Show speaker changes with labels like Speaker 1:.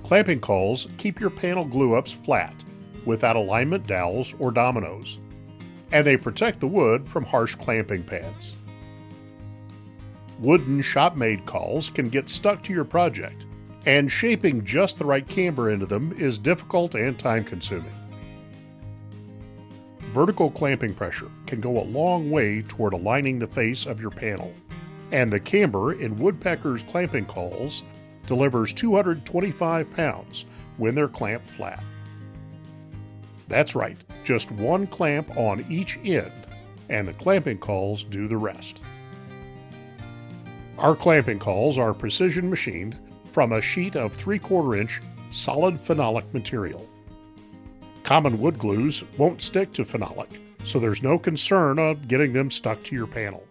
Speaker 1: Clamping cauls keep your panel glue-ups flat, without alignment dowels or dominoes, and they protect the wood from harsh clamping pads. Wooden shop-made cauls can get stuck to your project, and shaping just the right camber into them is difficult and time-consuming. Vertical clamping pressure can go a long way toward aligning the face of your panel, and the camber in Woodpeckers Clamping Cauls delivers 225 pounds when they're clamped flat. That's right, just one clamp on each end, and the clamping cauls do the rest. Our clamping cauls are precision machined from a sheet of 3/4 inch solid phenolic material. Common wood glues won't stick to phenolic, so there's no concern of getting them stuck to your panel.